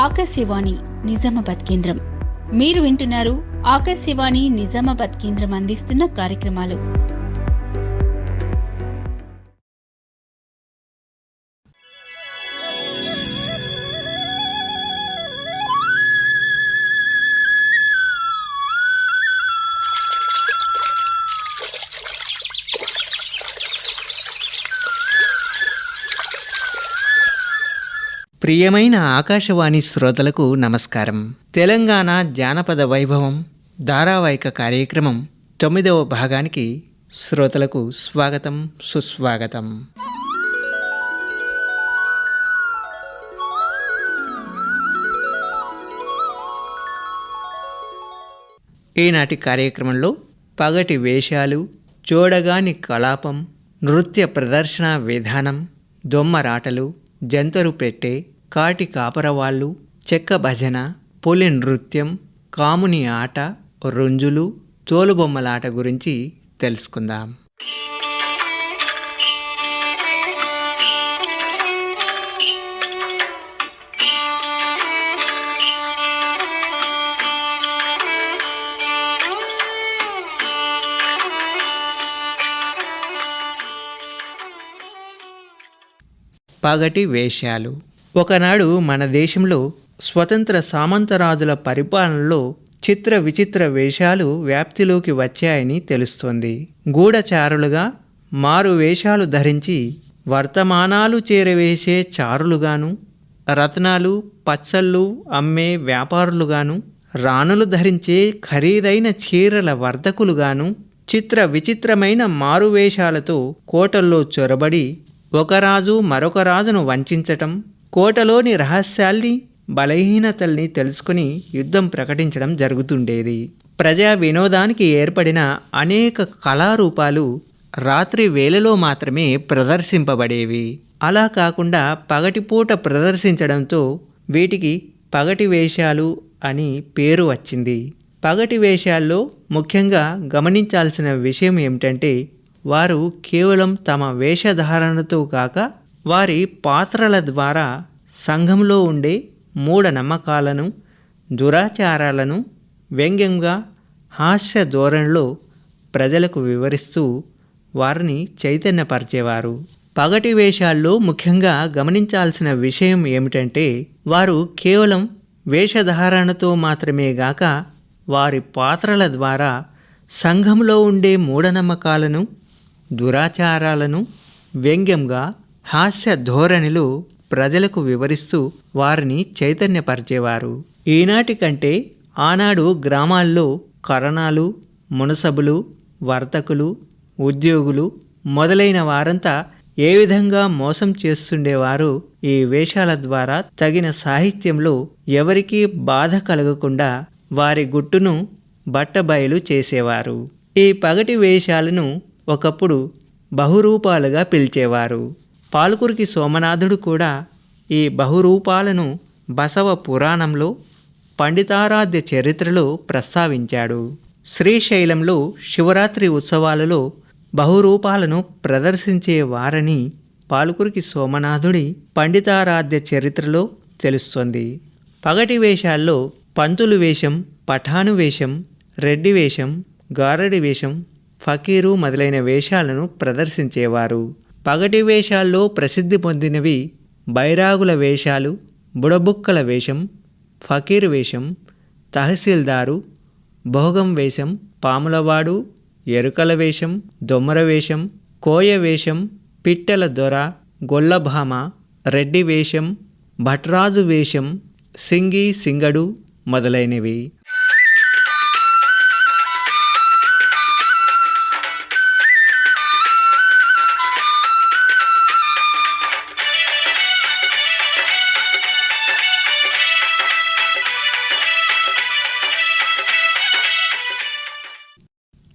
ఆకాశవాణి నిజామాబాద్ కేంద్రం. మీరు వింటున్నారు ఆకాశవాణి నిజామాబాద్ కేంద్రం అందిస్తున్న కార్యక్రమాలు. ప్రియమైన ఆకాశవాణి శ్రోతలకు నమస్కారం. తెలంగాణ జానపద వైభవం ధారావాహిక కార్యక్రమం 9వ భాగానికి శ్రోతలకు స్వాగతం, సుస్వాగతం. ఈనాటి కార్యక్రమంలో పగటి వేషాలు, చూడగాని కలాపం, నృత్య ప్రదర్శన విధానం, దొమ్మరాటలు, జంతరు పెట్టే, కాటి కాపరవాళ్ళు, చెక్క భజన, పులి నృత్యం, కాముని ఆట, రుంజులు, తోలుబొమ్మలాట గురించి తెలుసుకుందాం. పగటి వేషాలు. ఒకనాడు మన దేశంలో స్వతంత్ర సామంతరాజుల పరిపాలనలో చిత్ర విచిత్ర వేషాలు వ్యాప్తిలోకి వచ్చాయని తెలుస్తోంది. గూఢచారులుగా మారు వేషాలు ధరించి వర్తమానాలు చేరవేసే చారులుగాను, రత్నాలు పచ్చళ్ళు అమ్మే వ్యాపారులుగాను, రాణులు ధరించే ఖరీదైన చీరల వర్ధకులుగాను, చిత్ర విచిత్రమైన మారువేషాలతో కోటల్లో చొరబడి ఒక రాజు మరొక రాజును వంచటం, కోటలోని రహస్యాల్ని బలహీనతల్ని తెలుసుకుని యుద్ధం ప్రకటించడం జరుగుతుండేది. ప్రజా వినోదానికి ఏర్పడిన అనేక కళారూపాలు రాత్రి వేళలో మాత్రమే ప్రదర్శింపబడేవి. అలా కాకుండా పగటిపూట ప్రదర్శించడంతో వీటికి పగటి వేషాలు అని పేరు వచ్చింది. పగటి వేషాల్లో ముఖ్యంగా గమనించాల్సిన విషయం ఏమిటంటే, వారు కేవలం తమ వేషధారణతో కాక వారి పాత్రల ద్వారా సంఘంలో ఉండే మూఢనమ్మకాలను, దురాచారాలను వ్యంగ్యంగా హాస్య ధోరణిలో ప్రజలకు వివరిస్తూ వారిని చైతన్యపరిచేవారు. పగటి వేషాల్లో ముఖ్యంగా గమనించాల్సిన విషయం ఏమిటంటే, వారు కేవలం వేషధారణతో మాత్రమే గాక వారి పాత్రల ద్వారా సంఘంలో ఉండే మూఢనమ్మకాలను, దురాచారాలను వ్యంగ్యంగా హాస్య ధోరణిలో ప్రజలకు వివరిస్తూ వారిని చైతన్యపరిచేవారు. ఈనాటి కంటే ఆనాడు గ్రామాల్లో కరణాలు, మునసబులు, వర్తకులు, ఉద్యోగులు మొదలైన వారంతా ఏ విధంగా మోసం చేస్తుండేవారు. ఈ వేషాల ద్వారా తగిన సాహిత్యంలో ఎవరికీ బాధ కలగకుండా వారి గుట్టును బట్టబయలు చేసేవారు. ఈ పగటి వేషాలను ఒకప్పుడు బహురూపాలుగా పిలిచేవారు. పాల్కురికి సోమనాథుడు కూడా ఈ బహురూపాలను బసవ పురాణంలో పండితారాధ్య చరిత్రలో ప్రస్తావించాడు. శ్రీశైలంలో శివరాత్రి ఉత్సవాలలో బహురూపాలను ప్రదర్శించేవారని పాల్కురికి సోమనాథుడి పండితారాధ్య చరిత్రలో తెలుస్తోంది. పగటి వేషాల్లో పంతులు వేషం, పఠాను వేషం, రెడ్డి వేషం, గారడి వేషం, ఫకీరు మొదలైన వేషాలను ప్రదర్శించేవారు. పగటి వేషాల్లో ప్రసిద్ధి పొందినవి బైరాగుల వేషాలు, బుడబుక్కల వేషం, ఫకీరు వేషం, తహసీల్దారు, భోగం వేషం, పాములవాడు, ఎరుకల వేషం, దొమ్మర వేషం, కోయ వేషం, పిట్టెల దొర, గొల్లభామ, రెడ్డి వేషం, భట్రాజు వేషం, సింగి సింగడు మొదలైనవి.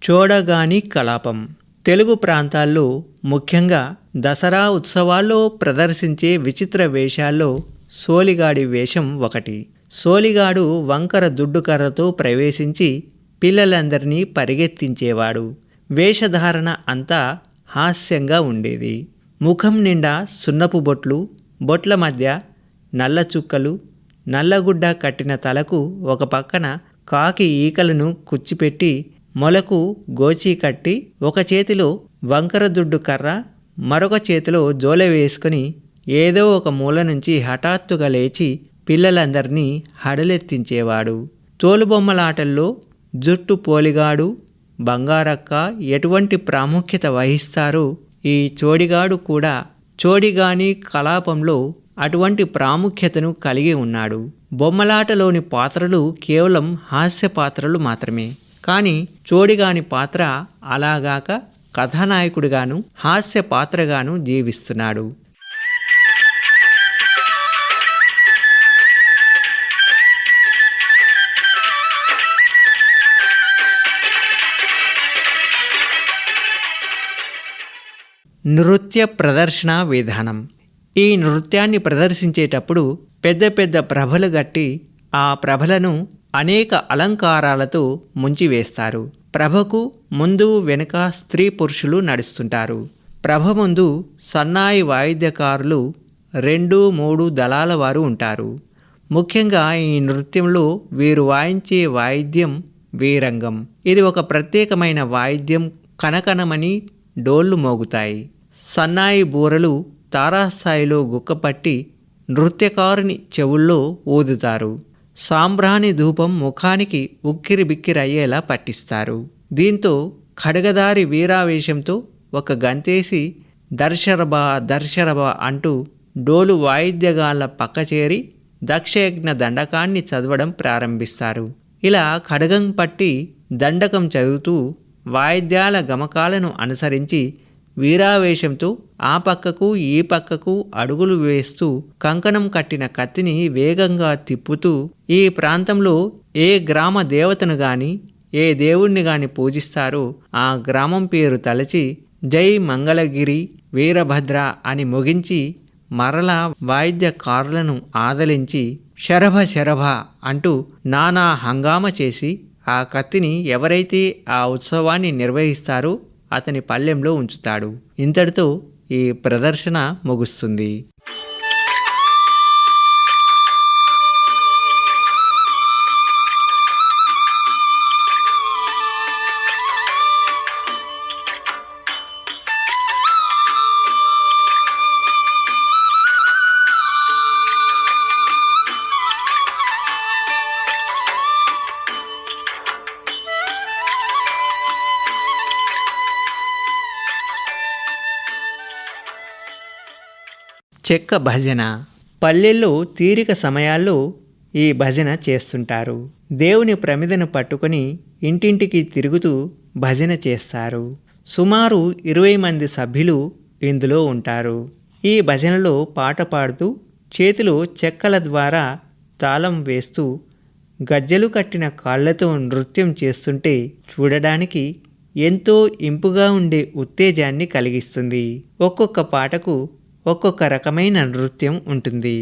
చూడగాని కలాపం. తెలుగు ప్రాంతాల్లో ముఖ్యంగా దసరా ఉత్సవాల్లో ప్రదర్శించే విచిత్ర వేషాల్లో సోలిగాడి వేషం ఒకటి. సోలిగాడు వంకర దుడ్డుకర్రతో ప్రవేశించి పిల్లలందరినీ పరిగెత్తించేవాడు. వేషధారణ అంతా హాస్యంగా ఉండేది. ముఖం నిండా సున్నపు బొట్లు, బొట్ల మధ్య నల్ల చుక్కలు, నల్లగుడ్డ కట్టిన తలకు ఒక పక్కన కాకి ఈకలను కుచ్చిపెట్టి మొలకు గోచి కట్టి ఒక చేతిలో వంకర దుడ్డు కర్ర మరొక చేతిలో జోలె వేసుకుని ఏదో ఒక మూల నుంచి హఠాత్తుగా లేచి పిల్లలందరినీ హడలెత్తించేవాడు. తోలుబొమ్మలాటల్లో జుట్టు పోలిగాడు, బంగారక్క ఎటువంటి ప్రాముఖ్యత వహిస్తారో ఈ చోడిగాడు కూడా చోడిగాని కలాపంలో అటువంటి ప్రాముఖ్యతను కలిగి ఉన్నాడు. బొమ్మలాటలోని పాత్రలు కేవలం హాస్య పాత్రలు మాత్రమే. కానీ చోడిగాని పాత్ర అలాగాక కథానాయకుడిగాను హాస్య పాత్రగాను జీవిస్తున్నాడు. నృత్య ప్రదర్శన విధానం. ఈ నృత్యాన్ని ప్రదర్శించేటప్పుడు పెద్ద పెద్ద ప్రభలు గట్టి ఆ ప్రభలను అనేక అలంకారాలతో ముంచివేస్తారు. ప్రభకు ముందు వెనుక స్త్రీ పురుషులు నడుస్తుంటారు. ప్రభ ముందు సన్నాయి వాయిద్యకారులు 2-3 దళాల వారు ఉంటారు. ముఖ్యంగా ఈ నృత్యంలో వీరు వాయించే వాయిద్యం వీరంగం. ఇది ఒక ప్రత్యేకమైన వాయిద్యం. కనకనమని డోళ్లు మోగుతాయి. సన్నాయి బూరలు తారాస్థాయిలో గుక్కపట్టి నృత్యకారుని చెవుల్లో ఊదుతారు. సాంబ్రాణి ధూపం ముఖానికి ఉక్కిరి బిక్కిరయ్యేలా పట్టిస్తారు. దీంతో ఖడ్గదారి వీరావేశంతో ఒక గంతేసి దర్శరబా దర్శరబా అంటూ డోలు వాయిద్యగాళ్ల పక్క చేరి దక్షయజ్ఞ దండకాన్ని చదవడం ప్రారంభిస్తారు. ఇలా ఖడ్గం పట్టి దండకం చదువుతూ వాయిద్యాల గమకాలను అనుసరించి వీరావేశంతో ఆ పక్కకు ఈ పక్కకు అడుగులు వేస్తూ కంకణం కట్టిన కత్తిని వేగంగా తిప్పుతూ ఈ ప్రాంతంలో ఏ గ్రామ దేవతను గాని ఏ దేవుణ్ణి గాని పూజిస్తారో ఆ గ్రామం పేరు తలచి జై మంగళగిరి వీరభద్ర అని ముగించి మరలా వాయిద్యకారులను ఆదలించి శరభ శరభ అంటూ నానా హంగామ చేసి ఆ కత్తిని ఎవరైతే ఆ ఉత్సవాన్ని నిర్వహిస్తారో అతని పళ్ళెంలో ఉంచుతాడు. ఇంతటితో ఈ ప్రదర్శన ముగుస్తుంది. చెక్క భజన. పల్లెల్లో తీరిక సమయాల్లో ఈ భజన చేస్తుంటారు. దేవుని ప్రమిదను పట్టుకొని ఇంటింటికి తిరుగుతూ భజన చేస్తారు. సుమారు 20 మంది సభ్యులు ఇందులో ఉంటారు. ఈ భజనలో పాట పాడుతూ చేతిలో చెక్కల ద్వారా తాళం వేస్తూ గజ్జెలు కట్టిన కాళ్లతో నృత్యం చేస్తుంటే చూడడానికి ఎంతో ఇంపుగా ఉండే ఉత్తేజాన్ని కలిగిస్తుంది. ఒక్కొక్క పాటకు ఒక్కొక్క రకమైన నృత్యం ఉంటుంది.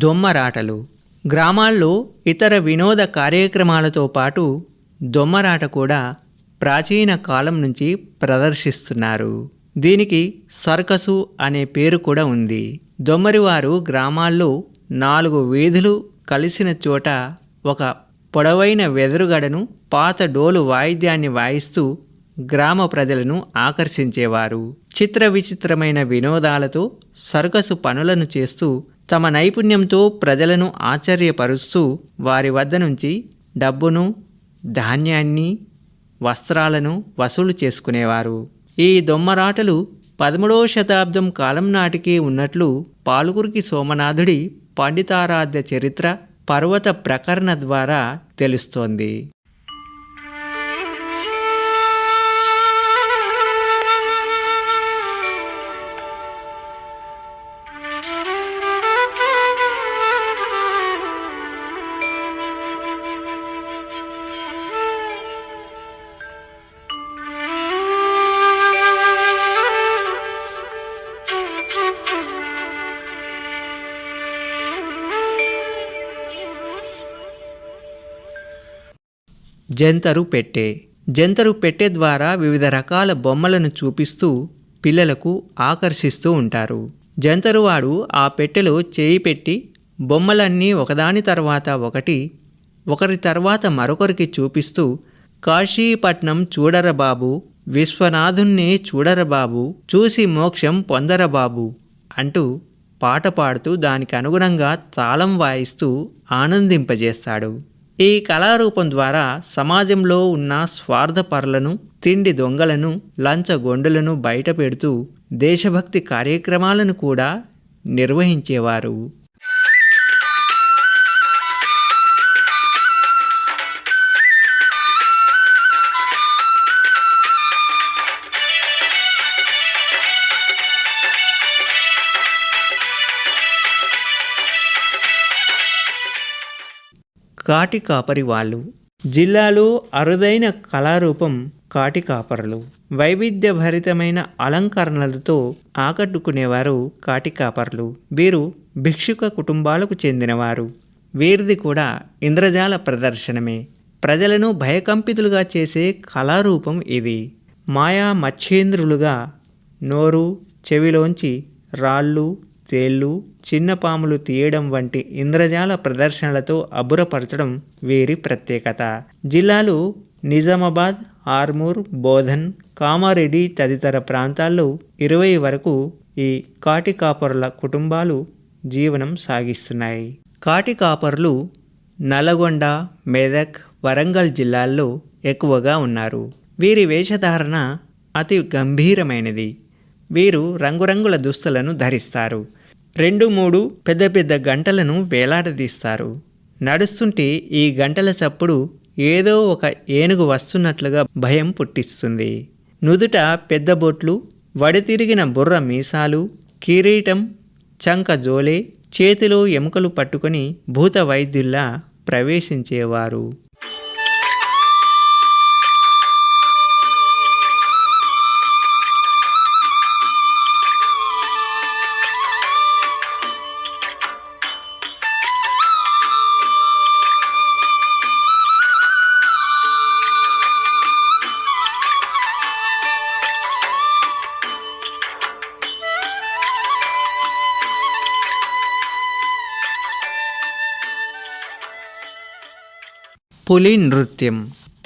దొమ్మరాటలు. గ్రామాల్లో ఇతర వినోద కార్యక్రమాలతో పాటు దొమ్మరాట కూడా ప్రాచీన కాలం నుంచి ప్రదర్శిస్తున్నారు. దీనికి సర్కసు అనే పేరు కూడా ఉంది. దొమ్మరివారు గ్రామాల్లో 4 వీధులు కలిసిన చోట ఒక పొడవైన వెదురుగడను పాత డోలు వాయిద్యాన్ని వాయిస్తూ గ్రామ ప్రజలను ఆకర్షించేవారు. చిత్ర విచిత్రమైన వినోదాలతో సర్కసు పనులను చేస్తూ తమ నైపుణ్యంతో ప్రజలను ఆశ్చర్యపరుస్తూ వారి వద్ద నుంచి డబ్బును, ధాన్యాన్ని, వస్త్రాలను వసూలు చేసుకునేవారు. ఈ దొమ్మరాటలు 13వ శతాబ్దం కాలం నాటికి ఉన్నట్లు పాల్కురికి సోమనాథుడి పండితారాధ్య చరిత్ర పర్వత ప్రకరణ ద్వారా తెలుస్తోంది. జంతరు పెట్టె ద్వారా వివిధ రకాల బొమ్మలను చూపిస్తూ పిల్లలకు ఆకర్షిస్తూ ఉంటారు. జంతరువాడు ఆ పెట్టెలో చేయి పెట్టి బొమ్మలన్నీ ఒకదాని తర్వాత ఒకరి తర్వాత మరొకరికి చూపిస్తూ కాశీపట్నం చూడరబాబు, విశ్వనాథుణ్ణి చూడరబాబు, చూసి మోక్షం పొందరబాబు అంటూ పాట పాడుతూ దానికి అనుగుణంగా తాళం వాయిస్తూ ఆనందింపజేస్తాడు. ఈ కళారూపం ద్వారా సమాజంలో ఉన్న స్వార్థపరులను, తిండి దొంగలను, లంచగొండులను బయటపెడుతూ దేశభక్తి కార్యక్రమాలను కూడా నిర్వహించేవారు. కాటి కాపరి వాళ్ళు. జిల్లాలో అరుదైన కళారూపం కాటి కాపరులు. వైవిధ్యభరితమైన అలంకరణలతో ఆకట్టుకునేవారు కాటి కాపరులు. వీరు భిక్షుక కుటుంబాలకు చెందినవారు. వీరిది కూడా ఇంద్రజాల ప్రదర్శనమే. ప్రజలను భయకంపితులుగా చేసే కళారూపం ఇది. మాయా మచ్చేంద్రులుగా నోరు, చెవిలోంచి రాళ్ళు, తేళ్ళు, చిన్న పాములు తీయడం వంటి ఇంద్రజాల ప్రదర్శనలతో అబ్బురపరచడం వీరి ప్రత్యేకత. జిల్లాలో నిజామాబాద్, ఆర్మూర్, బోధన్, కామారెడ్డి తదితర ప్రాంతాల్లో 20 వరకు ఈ కాటి కాపరుల కుటుంబాలు జీవనం సాగిస్తున్నాయి. కాటి కాపరులు నల్గొండ, మెదక్, వరంగల్ జిల్లాల్లో ఎక్కువగా ఉన్నారు. వీరి వేషధారణ అతి గంభీరమైనది. వీరు రంగురంగుల దుస్తులను ధరిస్తారు. 2-3 పెద్ద పెద్ద గంటలను వేలాడదీస్తారు. నడుస్తుంటే ఈ గంటల చప్పుడు ఏదో ఒక ఏనుగు వస్తున్నట్లుగా భయం పుట్టిస్తుంది. నుదుట పెద్ద బొట్లు, వడితిరిగిన బుర్ర మీసాలు, కిరీటం, చంక జోలే, చేతిలో ఎముకలు పట్టుకొని భూత వైద్యుల్లా ప్రవేశించేవారు. పులి నృత్యం.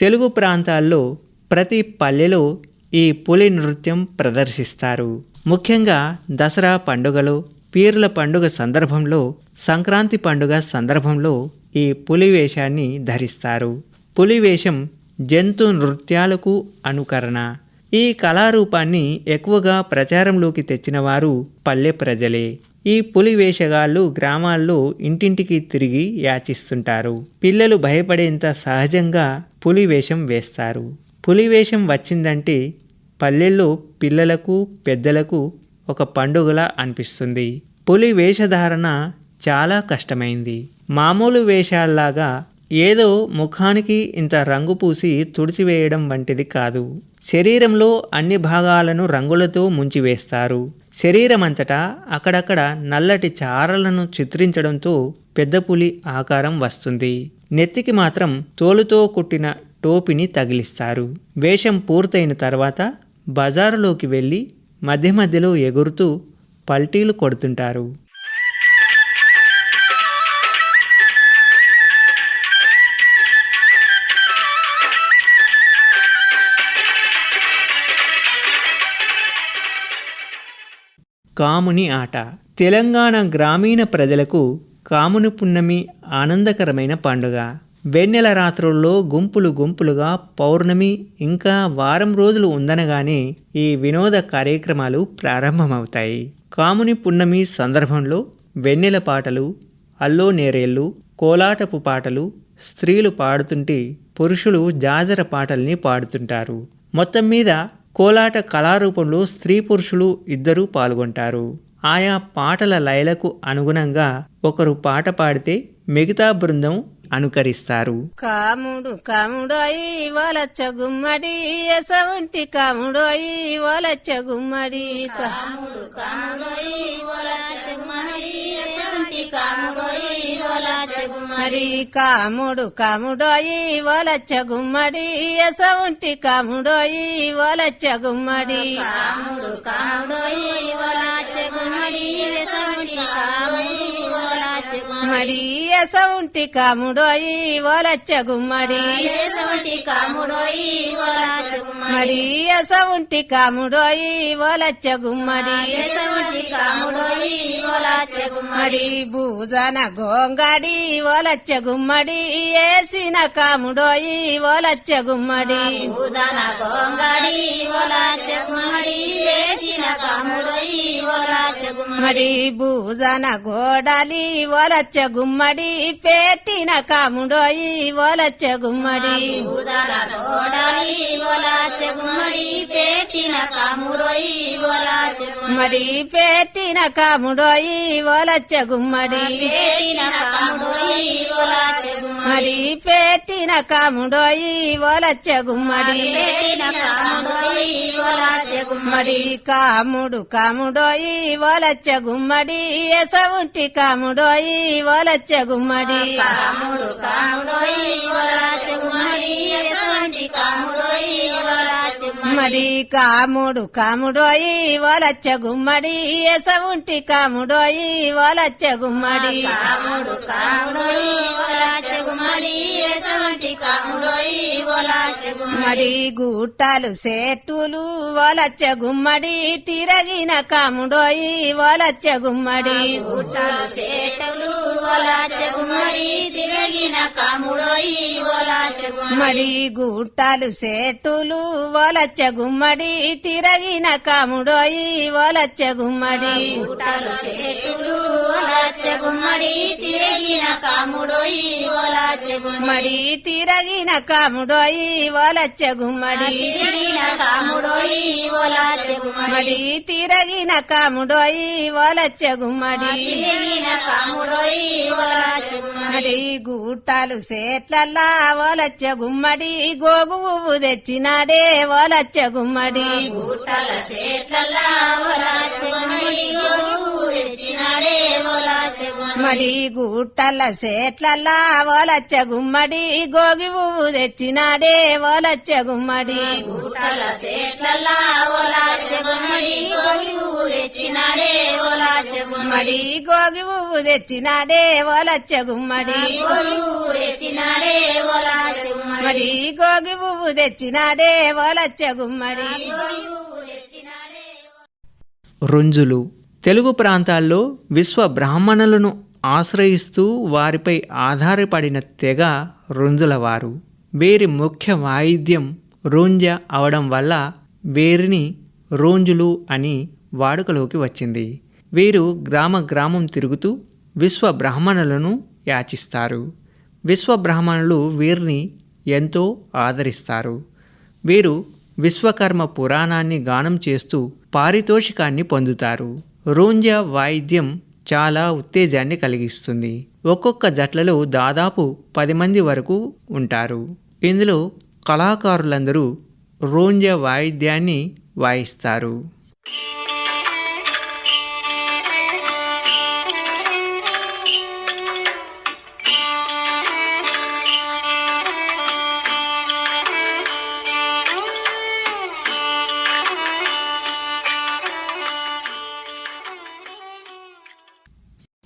తెలుగు ప్రాంతాల్లో ప్రతి పల్లెలో ఈ పులి నృత్యం ప్రదర్శిస్తారు. ముఖ్యంగా దసరా పండుగలో, పీర్ల పండుగ సందర్భంలో, సంక్రాంతి పండుగ సందర్భంలో ఈ పులి వేషాన్ని ధరిస్తారు. పులి వేషం జంతు నృత్యాలకు అనుకరణ. ఈ కళారూపాన్ని ఎక్కువగా ప్రచారంలోకి తెచ్చిన వారు పల్లె ప్రజలే. ఈ పులి వేషగాళ్ళు గ్రామాల్లో ఇంటింటికి తిరిగి యాచిస్తుంటారు. పిల్లలు భయపడేంత సహజంగా పులి వేషం వేస్తారు. పులి వేషం వచ్చిందంటే పల్లెల్లో పిల్లలకు, పెద్దలకు ఒక పండుగలా అనిపిస్తుంది. పులి వేషధారణ చాలా కష్టమైంది. మామూలు వేషాల్లాగా ఏదో ముఖానికి ఇంత రంగు పూసి తుడిచివేయడం వంటిది కాదు. శరీరంలో అన్ని భాగాలను రంగులతో ముంచివేస్తారు. శరీరమంతటా అక్కడక్కడ నల్లటి చారలను చిత్రించడంతో పెద్ద పులి ఆకారం వస్తుంది. నెత్తికి మాత్రం తోలుతో కుట్టిన టోపీని తగిలిస్తారు. వేషం పూర్తయిన తర్వాత బజారులోకి వెళ్ళి మధ్య మధ్యలో ఎగురుతూ పల్టీలు కొడుతుంటారు. కాముని ఆట. తెలంగాణ గ్రామీణ ప్రజలకు కాముని పున్నమి ఆనందకరమైన పండుగ. వెన్నెల రాత్రుల్లో గుంపులు గుంపులుగా పౌర్ణమి ఇంకా వారం రోజులు ఉందనగానే ఈ వినోద కార్యక్రమాలు ప్రారంభమవుతాయి. కాముని పున్నమి సందర్భంలో వెన్నెల పాటలు, అల్లో నేరేళ్ళు, కోలాటపు పాటలు స్త్రీలు పాడుతుంటే పురుషులు జాజర పాటల్ని పాడుతుంటారు. మొత్తం మీద కోలాట కళారూపంలో స్త్రీ పురుషులు ఇద్దరూ పాల్గొంటారు. ఆయా పాటల లయలకు అనుగుణంగా ఒకరు పాట పాడితే మిగతా బృందం అనుకరిస్తారు. కాముడు కాముడోయి వలచ్చ గుమ్మడి ఎసవంటి కాముడోయి వలచ్చ గుమ్మడి కాముడు కాముడోయి వలచ్చ గుమ్మడి ఎసవంటి కాముడోయి వలచ్చ గుమ్మడి కాముడు కాముడోయి వలచ్చ గుమ్మడి ఎసవంటి కాముడోయి వలచ్చ గుమ్మడి కాముడు కాముడోయి వలచ్చ గుమ్మడి ఎసవంటి కాముడి వలచ్చ గుమ్మడి ఎసవంటి కాముడోయి వలచ్చ గుమ్మడి ఎసవంటి కాముడోయి వలచ్చ గుమ్మడి ఎసవంటి కాముడోయి వలచ్చ గుమ్మడి ఎసవంటి కాముడోయి వలచ్చ గుమ్మడి భూజన గోంగడి వలచ్చ గుమ్మడి ఏసిన కాముడోయి వలచ్చ గుమ్మడి భూజన గోంగడి వలచ్చ గుమ్మడి ఏసిన కాముడోయి వలచ్చ గుమ్మడి భూజన గోడలి వలచ్చ గుమ్మడి పెట్టిన కాముడోయి వలచ్చ గుమ్మడి భూజన గోడలి వలచ్చ గుమ్మడి పెట్టిన కాముడోయి వలచ్చ గుమ్మడి పెట్టిన కాముడోయి వలచ్చ గుమ్మడి పెట్టిన కాముడోయి వలచ్చ గుమ్మడి పెట్టిన కాముడోయి వలచ్చ గుమ్మడి పెట్టిన కాముడోయి వలచ్చ గుమ్మడి కాముడు కాముడోయి వలచ్చ గుమ్మడి ఎసవంటి కాముడోయి వలచ్చ గుమ్మడి కాముడు కాముడోయి వలచ్చ గుమ్మడి ఎసవంటి కాముడోయి వలచ్చ గుమ్మడి కాముడు కాముడోయి వలచ్చ గుమ్మడి ఎసవంటి కాముడోయి వలచ్చ గుమ్మడి కాముడు కాముడోయి వలచ్చ గుమ్మడి ఎసవంటి కాముడోయి వలచ్చ గుమ్మడి గుట్టలు సేట్టులు వలచ్చ గుమ్మడి తిరగిన కాముడోయి వలచ్చ గుమ్మడి గుట్టలు సేట్టులు వలచ్చ గుమ్మడి తిరగిన కాముడోయి వలచ్చ గుమ్మడి గుట్టలు సేట్టులు వలచ్చ గుమ్మడి తిరగిన కాముడోయి వలచ్చ గుమ్మడి గుట్టలు సేట్టులు వలచ్చ గుమ్మడి తిరగిన కాముడోయి వలచ్చ గుమ్మడి తిరగిన కాముడోయి వలచ్చ గుమ్మడి తిరగిన కాముడోయి వలచ్చ గుమ్మడి తిరగిన కాముడోయి వలచ్చ గుమ్మడి తిరగిన కాముడోయి వలచ్చ గుమ్మడి గుట్టలు సేట్లల్లా వలచ్చ గుమ్మడి గోగు పువ్వు తెచ్చినాడే వలచ్చ గుమ్మడి గుట్టల సేట్లల్లా వలచ్చ గుమ్మడి గోగు పువ్వు తెచ్చినాడే వలచ్చ గుమ్మడి గుట్టల సేట్లల్లా వలచ్చ గుమ్మడి గోగి పువ్వు తెచ్చినాడే వలచ్చ గుమ్మడి గుట్టల సేట్లల్లా వలచ్చ గుమ్మడి గోగి పువ్వు తెచ్చినాడే వలచ్చ గుమ్మడి గోగి పువ్వు తెచ్చినాడే వలచ్చ గుమ్మడి గోగి పువ్వు తెచ్చినాడే వలచ్చ గుమ్మడి గోగి పువ్వు తెచ్చినాడే వలచ్చ గుమ్మడి గోగి పువ్వు తెచ్చినాడే. రుంజులు తెలుగు ప్రాంతాల్లో విశ్వ బ్రాహ్మణులను ఆశ్రయిస్తూ వారిపై ఆధారపడిన తెగ రుంజులవారు. వీరి ముఖ్య వాయిద్యం రూంజ అవడం వల్ల వీరిని రూంజులు అని వాడుకలోకి వచ్చింది. వీరు గ్రామ గ్రామం తిరుగుతూ విశ్వ బ్రాహ్మణులను యాచిస్తారు. విశ్వ బ్రాహ్మణులు వీరిని ఎంతో ఆదరిస్తారు. వీరు విశ్వకర్మ పురాణాన్ని గానం చేస్తూ పారితోషికాన్ని పొందుతారు. రూంజ వాయిద్యం చాలా ఉత్తేజాన్ని కలిగిస్తుంది. ఒక్కొక్క జట్లలో దాదాపు 10 మంది వరకు ఉంటారు. ఇందులో కళాకారులందరూ రూంజ వాయిద్యాన్ని వాయిస్తారు.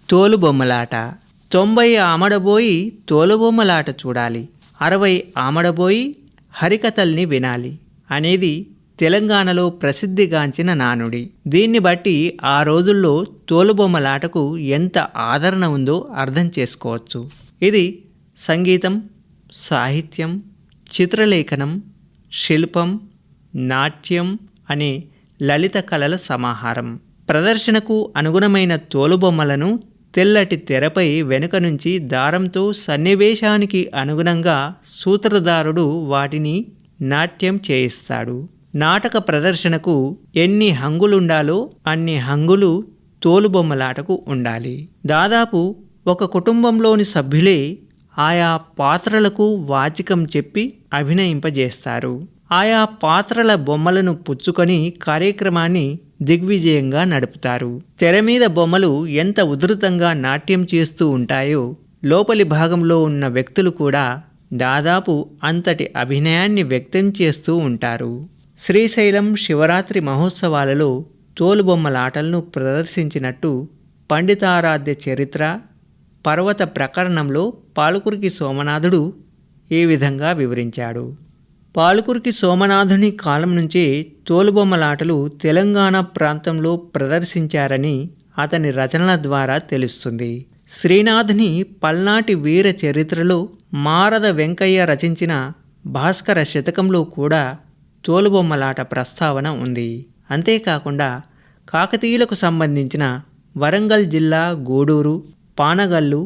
తోలుబొమ్మలాట. 90 ఆమడబోయి తోలుబొమ్మలాట చూడాలి, 60 ఆమడబోయి హరికథల్ని వినాలి అనేది తెలంగాణలో ప్రసిద్ధిగాంచిన నానుడి. దీన్ని బట్టి ఆ రోజుల్లో తోలుబొమ్మలాటకు ఎంత ఆదరణ ఉందో అర్థం చేసుకోవచ్చు. ఇది సంగీతం, సాహిత్యం, చిత్రలేఖనం, శిల్పం, నాట్యం అనే లలిత కళల సమాహారం. ప్రదర్శనకు అనుగుణమైన తోలుబొమ్మలను తెల్లటి తెరపై వెనుక నుంచి దారంతో సన్నివేశానికి అనుగుణంగా సూత్రధారుడు వాటిని నాట్యం చేయిస్తాడు. నాటక ప్రదర్శనకు ఎన్ని హంగులుండాలో అన్ని హంగులు తోలుబొమ్మలాటకు ఉండాలి. దాదాపు ఒక కుటుంబంలోని సభ్యులే ఆయా పాత్రలకు వాచికం చెప్పి అభినయింపజేస్తారు. ఆయా పాత్రల బొమ్మలను పుచ్చుకొని కార్యక్రమాన్ని దిగ్విజయంగా నడుపుతారు. తెర మీద బొమ్మలు ఎంత ఉధృతంగా నాట్యం చేస్తూ ఉంటాయో లోపలి భాగంలో ఉన్న వ్యక్తులు కూడా దాదాపు అంతటి అభినయాన్ని వ్యక్తం చేస్తూ ఉంటారు. శ్రీశైలం శివరాత్రి మహోత్సవాలలో తోలుబొమ్మలాటలను ప్రదర్శించినట్టు పండితారాధ్య చరిత్ర పర్వత ప్రకరణంలో పాలకురికి సోమనాథుడు ఈ విధంగా వివరించాడు. పాలకురికి సోమనాథుని కాలం నుంచే తోలుబొమ్మలాటలు తెలంగాణ ప్రాంతంలో ప్రదర్శించారని అతని రచనల ద్వారా తెలుస్తుంది. శ్రీనాథుని పల్నాటి వీర చరిత్రలో మారద వెంకయ్య రచించిన భాస్కర శతకంలో కూడా తోలుబొమ్మలాట ప్రస్తావన ఉంది. అంతేకాకుండా కాకతీయులకు సంబంధించిన వరంగల్ జిల్లా గూడూరు, పానగల్లు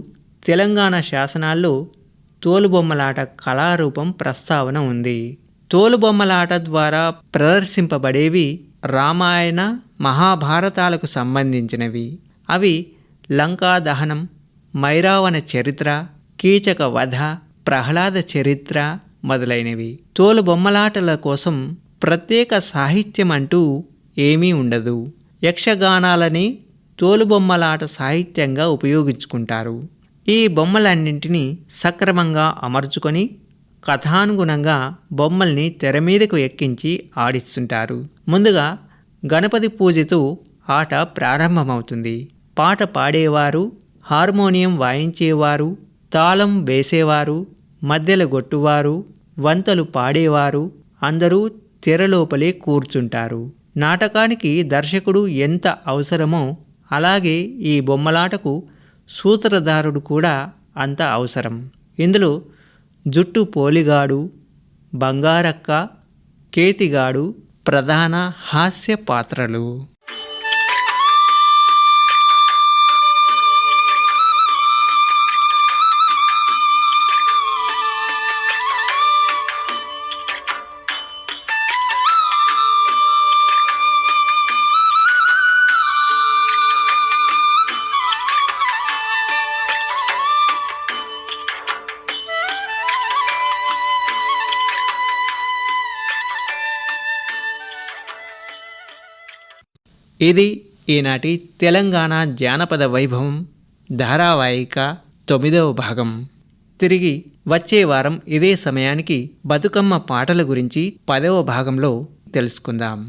తెలంగాణ శాసనాల్లో తోలుబొమ్మలాట కళారూపం ప్రస్తావన ఉంది. తోలుబొమ్మలాట ద్వారా ప్రదర్శింపబడేవి రామాయణ, మహాభారతాలకు సంబంధించినవి. అవి లంకా దహనం, మైరావణ చరిత్ర, కీచక వధ, ప్రహ్లాద చరిత్ర మొదలైనవి. తోలుబొమ్మలాటల కోసం ప్రత్యేక సాహిత్యం అంటూ ఏమీ ఉండదు. యక్షగానాలని తోలుబొమ్మలాట సాహిత్యంగా ఉపయోగించుకుంటారు. ఈ బొమ్మలన్నింటినీ సక్రమంగా అమర్చుకొని కథానుగుణంగా బొమ్మల్ని తెర మీదకు ఎక్కించి ఆడిస్తుంటారు. ముందుగా గణపతి పూజతో ఆట ప్రారంభమవుతుంది. పాట పాడేవారు, హార్మోనియం వాయించేవారు, తాళం వేసేవారు, మధ్యల గొట్టువారు, వంతలు పాడేవారు అందరూ తెరలోపలే కూర్చుంటారు. నాటకానికి దర్శకుడు ఎంత అవసరమో అలాగే ఈ బొమ్మలాటకు సూత్రధారుడు కూడా అంత అవసరం. ఇందులో జుట్టు పోలిగాడు, బంగారక్క, కేతిగాడు ప్రధాన హాస్య పాత్రలు. ఇది ఈనాటి తెలంగాణ జానపద వైభవం ధారావాహిక 9వ భాగం. తిరిగి వచ్చే వారం ఇదే సమయానికి బతుకమ్మ పాటల గురించి 10వ భాగంలో తెలుసుకుందాం.